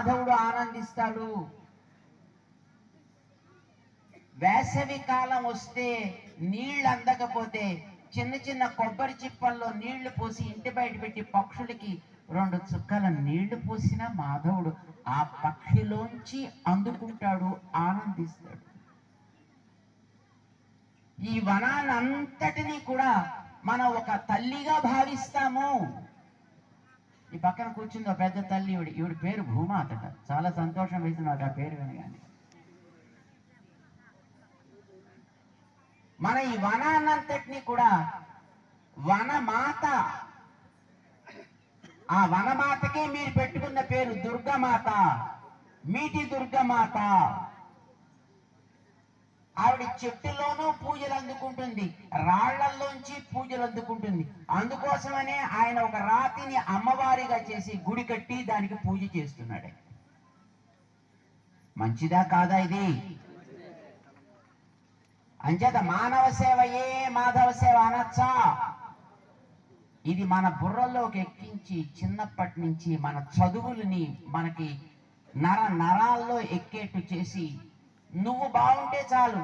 మాధవుడు ఆనందిస్తాడు. వేసవి కాలం వస్తే నీళ్ళు అందకపోతే చిన్న చిన్న కొబ్బరి చిప్పల్లో నీళ్లు పోసి ఇంటి బయట పెట్టి పక్షులకి 2 చుక్కల నీళ్లు పోసిన మాధవుడు ఆ పక్షిలోంచి అందుకుంటాడు, ఆనందిస్తాడు. ఈ వనాన్నంతటినీ కూడా మనం ఒక తల్లిగా భావిస్తాము. ఈ పక్కన కూర్చుంది ఒక పెద్ద తల్లి, ఈవిడి పేరు భూమాతట. చాలా సంతోషం వేసింది నాకు ఆ పేరు వినగానే. మన ఈ వనాన్నంతటినీ కూడా వనమాత, ఆ వనమాతకే మీరు పెట్టుకున్న పేరు దుర్గమాత, మీటి దుర్గమాత. ఆవిడ చెట్టులోనూ పూజలు అందుకుంటుంది, రాళ్లలోంచి పూజలు అందుకుంటుంది. అందుకోసమనే ఆయన ఒక రాతిని అమ్మవారిగా చేసి గుడి కట్టి దానికి పూజ చేస్తున్నాడు. మంచిదా కాదా ఇది? అంచేత మానవ సేవయే మాధవ సేవ అనొచ్చా? ఇది మన బుర్రలోకి ఎక్కించి చిన్నప్పటి నుంచి మన చదువులని మనకి నరాల్లో ఎక్కేట్టు చేసి, నువ్వు బాగుంటే చాలు,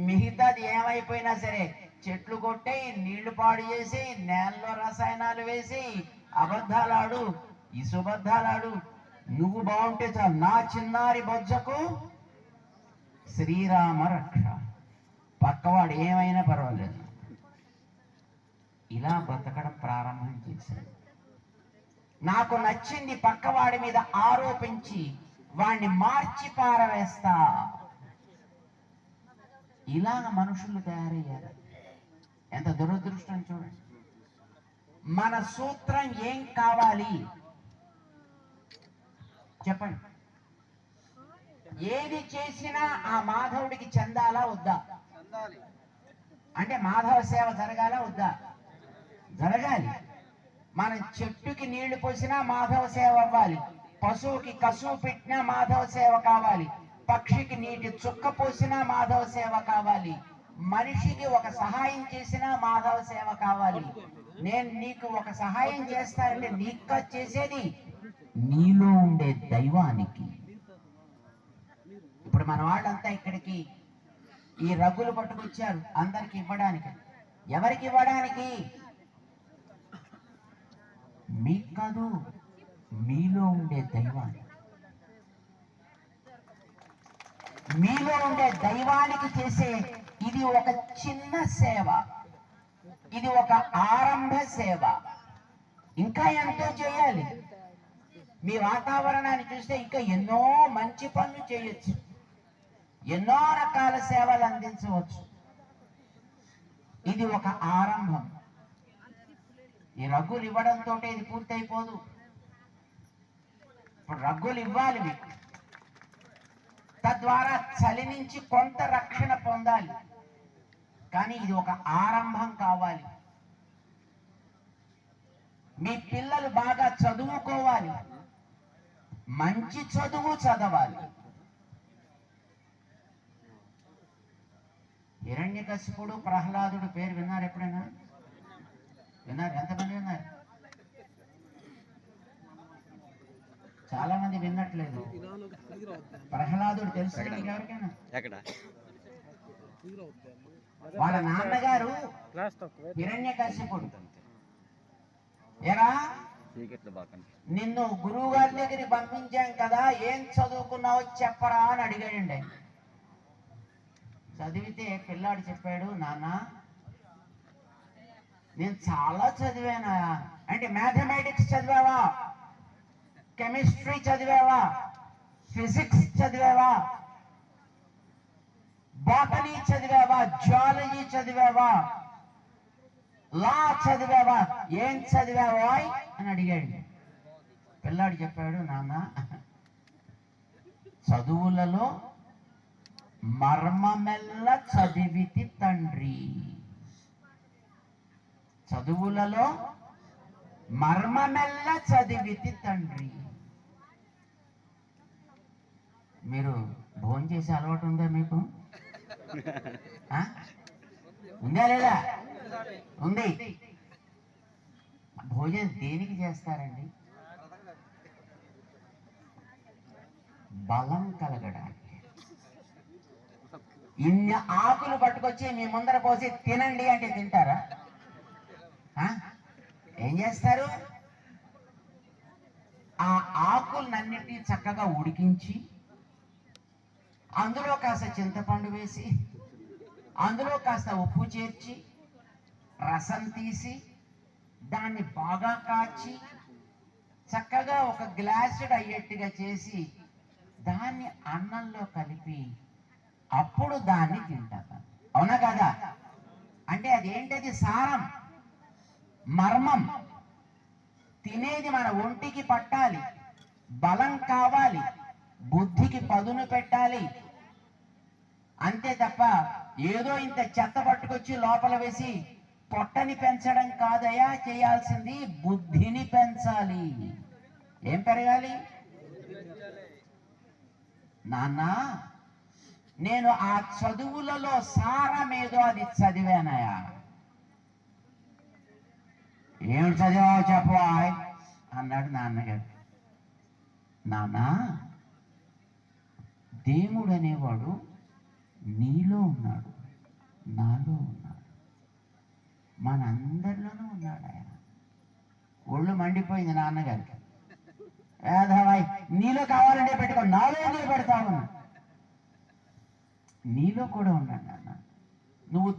మిగతాది ఏమైపోయినా సరే చెట్లు కొట్టేయి, నీళ్లు పాడు చేసి, నేలలో రసాయనాలు వేసి, అబద్ధాలాడు, ఇసుబద్ధాలాడు, నువ్వు బాగుంటే చాలు, నా చిన్నారి బొజ్జకు శ్రీరామ రక్ష, పక్కవాడు ఏమైనా పర్వాలేదు, ఇలా బ్రతకడం ప్రారంభం చేశాడు. నాకు నచ్చింది పక్కవాడి మీద ఆరోపించి వాణ్ణి మార్చి పారవేస్తా, ఇలాగ మనుషులు తయారయ్యారు. ఎంత దురదృష్టం చూడండి. మన సూత్రం ఏం కావాలి చెప్పండి? ఏది చేసినా ఆ మాధవుడికి చెందాలా వద్దా? అంటే మాధవ సేవ జరగాల వద్దా? జరగాలి. మనం చెట్టుకి నీళ్లు పోసినా మాధవ సేవ అవ్వాలి, పశువుకి కసువు పెట్టినా మాధవ సేవ కావాలి, పక్షికి నీటి చుక్క పోసినా మాధవ సేవ కావాలి, మనిషికి ఒక సహాయం చేసినా మాధవ సేవ కావాలి. నేను నీకు ఒక సహాయం చేస్తానంటే నీకు చేసేది నీలో ఉండే దైవానికి. ఇప్పుడు మన వాళ్ళంతా ఇక్కడికి ఈ రగ్గులు పట్టుకొచ్చారు అందరికి ఇవ్వడానికి. ఎవరికి ఇవ్వడానికి? మీకు కాదు, మీలో ఉండే దైవానికి. మీలో ఉండే దైవానికి చేసే ఇది ఒక చిన్న సేవ, ఇది ఒక ఆరంభ సేవ. ఇంకా ఎంతో చేయాలి. మీ వాతావరణాన్ని చూస్తే ఇంకా ఎన్నో మంచి పనులు చేయొచ్చు, ఎన్నో రకాల సేవలు అందించవచ్చు. ఇది ఒక ఆరంభం. ఈ రగ్గులు ఇవ్వడంతో ఇది పూర్తయిపోదు. ఇప్పుడు రగ్గులు ఇవ్వాలి మీకు, తద్వారా చలి నుంచి కొంత రక్షణ పొందాలి. కానీ ఇది ఒక ఆరంభం కావాలి. మీ పిల్లలు బాగా చదువుకోవాలి, మంచి చదువు చదవాలి. హిరణ్యకశిపుడు, ప్రహ్లాదుడు పేరు విన్నారు ఎప్పుడైనా? విన్నారు? ఎంతమంది విన్నారు? చాలా మంది విన్నట్లేదు. ప్రహ్లాదుడు తెలుసు ఎవరికైనా? వాళ్ళ నాన్నగారు హిరణ్యకశిపుడు. ఎరా, నిన్ను గురువు గారి దగ్గరికి పంపించాం కదా, ఏం చదువుకున్నావో చెప్పరా అని అడిగాడండి. చదివితే పిల్లాడు చెప్పాడు, నాన్న నేను చాలా చదివానా అంటే, మ్యాథమెటిక్స్ చదివావా, కెమిస్ట్రీ చదివావా, ఫిజిక్స్ చదివావా, బాటనీ చదివావా, జియాలజీ చదివావా, లా చదివావా, ఏం చదివావా అని అడిగాడు. పిల్లాడు చెప్పాడు, నాన్న చదువులలో మర్మమెల్ల చదివితి తండ్రి, చదువులలో మర్మమెల్ల చదివితి తండ్రి. మీరు భోజనం చేసే అలవాటు ఉందా మీకు? ఉందా లేదా? ఉంది. భోజనం దేనికి చేస్తారండి? బలం కలగడానికి. ఇన్ని ఆకులు పట్టుకొచ్చి మీ ముందర పోసి తినండి అంటే తింటారా? ఏం చేస్తారు? ఆ ఆకులన్నిటినీ చక్కగా ఉడికించి అందులో కాస్త చింతపండు వేసి అందులో కాస్త ఉప్పు చేర్చి రసం తీసి దాన్ని బాగా కాచి చక్కగా ఒక గ్లాసుడ్ అయ్యేట్టుగా చేసి దాన్ని అన్నంలో కలిపి అప్పుడు దాన్ని తింటారు. అవునా కదా? అంటే అదేంటది? సారం, మర్మం. తినేది మన ఒంటికి పట్టాలి, బలం కావాలి, బుద్ధికి పదును పెట్టాలి. అంతే తప్ప ఏదో ఇంత చెత్త పట్టుకొచ్చి లోపల వేసి పొట్టని పెంచడం కాదయా చేయాల్సింది, బుద్ధిని పెంచాలి. ఏం పెరగాలి? నాన్న, నేను ఆ చదువులలో సారమేదో అది చదివానయా. ఏమిటి చదివావు చెప్పవా అన్నాడు నాన్నగారు. నాన్న, దేవుడు అనేవాడు నీలో ఉన్నాడు, నాలో ఉన్నాడు, మనందరిలోనూ ఉన్నాడు. ఆయన ఒళ్ళు మండిపోయింది నాన్నగారికి. వేదవాయ్, నీలో కావాలంటే పెట్టుకో, నాలో ఎందుకు పెడతావు? నీలో కూడా ఉన్నాడు నాన్న. నువ్వు